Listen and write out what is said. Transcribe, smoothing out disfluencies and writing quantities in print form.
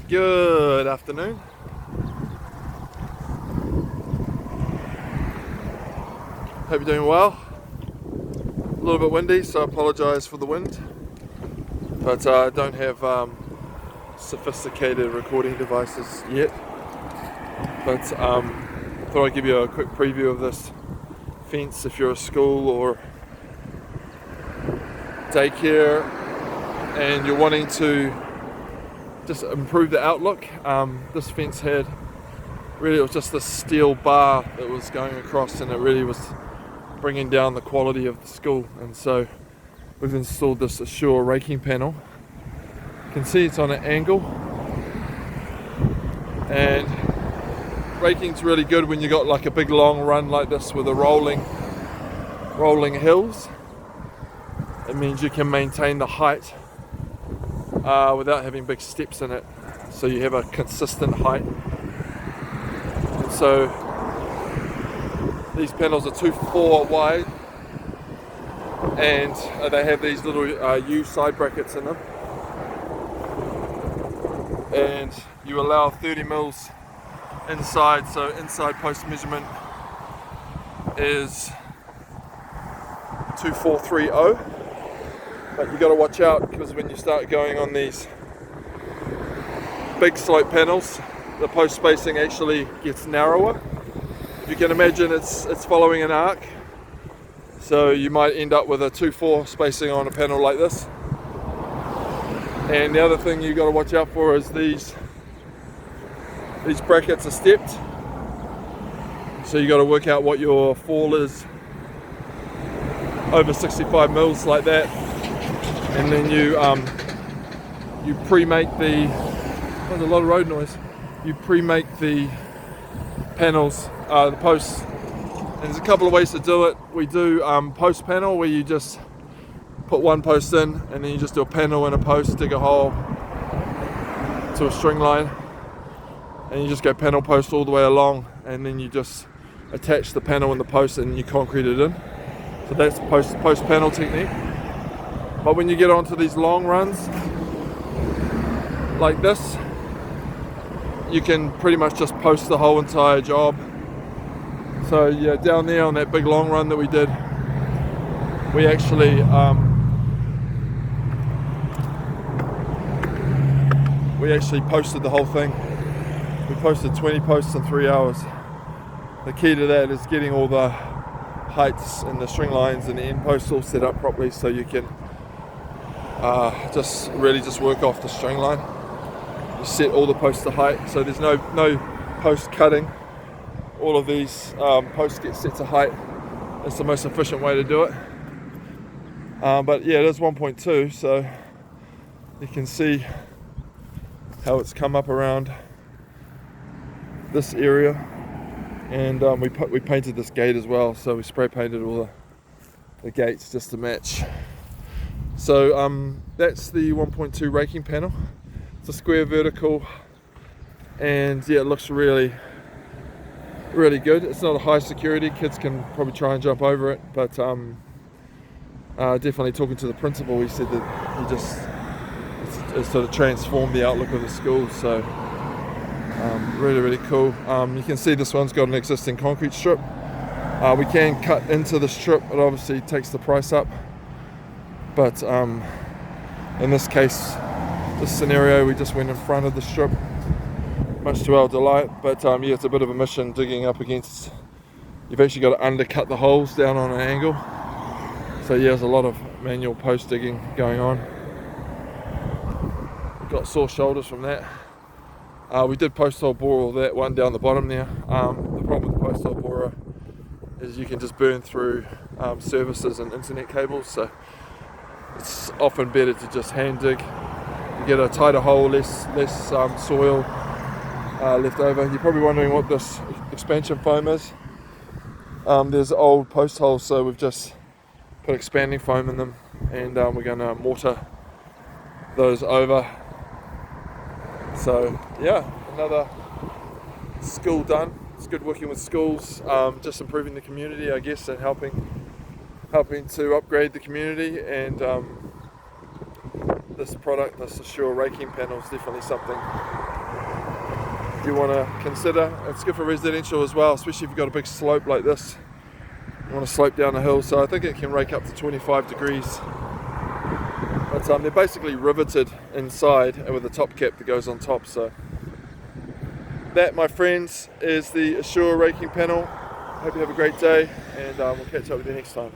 Good afternoon. Hope you're doing well. A little bit windy, so I apologise for the wind. But I don't have sophisticated recording devices yet. But thought I'd give you a quick preview of this fence if you're a school or daycare and you're wanting to just improve the outlook. This fence it was just this steel bar that was going across, and it really was bringing down the quality of the school. And so we've installed this Assure raking panel. You can see it's on an angle, and raking's really good when you got like a big long run like this with a rolling hills. It means you can maintain the height without having big steps in it, so you have a consistent height. And so these panels are 2.4 wide, and they have these little U side brackets in them, and you allow 30 mils inside, so inside post measurement is 2430. But you got to watch out, because when you start going on these big slope panels, the post spacing actually gets narrower. If you can imagine, it's following an arc, so you might end up with a 2.4 spacing on a panel like this. And the other thing you got to watch out for is these brackets are stepped, so you got to work out what your fall is over 65 mils like that. And then you pre-make there's a lot of road noise. You pre-make the panels, the posts. And there's a couple of ways to do it. We do post panel, where you just put one post in, and then you just do a panel and a post, dig a hole to a string line, and you just go panel post all the way along, and then you just attach the panel and the post, and you concrete it in. So that's post panel technique. But when you get onto these long runs like this, you can pretty much just post the whole entire job. So yeah, down there on that big long run that we did, we actually posted the whole thing. We posted 20 posts in 3 hours. The key to that is getting all the heights and the string lines and the end posts all set up properly, so you can just work off the string line. You set all the posts to height, so there's no post cutting. All of these posts get set to height. It's the most efficient way to do it. But yeah, it is 1.2, so you can see how it's come up around this area. And we painted this gate as well, so we spray painted all the gates just to match. So that's the 1.2 raking panel. It's a square vertical, and yeah, it looks really good. It's not a high security, kids can probably try and jump over it, but definitely talking to the principal, he said that it sort of transformed the outlook of the school. So really cool. You can see this one's got an existing concrete strip. We can cut into the strip, it obviously takes the price up. But in this case, this scenario, we just went in front of the strip, much to our delight. But yeah, it's a bit of a mission digging up against. You've actually got to undercut the holes down on an angle. So yeah, there's a lot of manual post digging going on. Got sore shoulders from that. We did post hole bore all that one down the bottom there. The problem with the post hole borer is you can just burn through services and internet cables. So it's often better to just hand dig. You get a tighter hole, less soil left over. You're probably wondering what this expansion foam is. There's old post holes, so we've just put expanding foam in them, and we're going to mortar those over. So yeah, another school done. It's good working with schools, just improving the community, I guess, and helping to upgrade the community. And this product, this Assure raking panel, is definitely something you want to consider. It's good for residential as well, especially if you've got a big slope like this. You want to slope down a hill, so I think it can rake up to 25 degrees. But they're basically riveted inside and with a top cap that goes on top. So that, my friends, is the Assure raking panel. Hope you have a great day, and we'll catch up with you next time.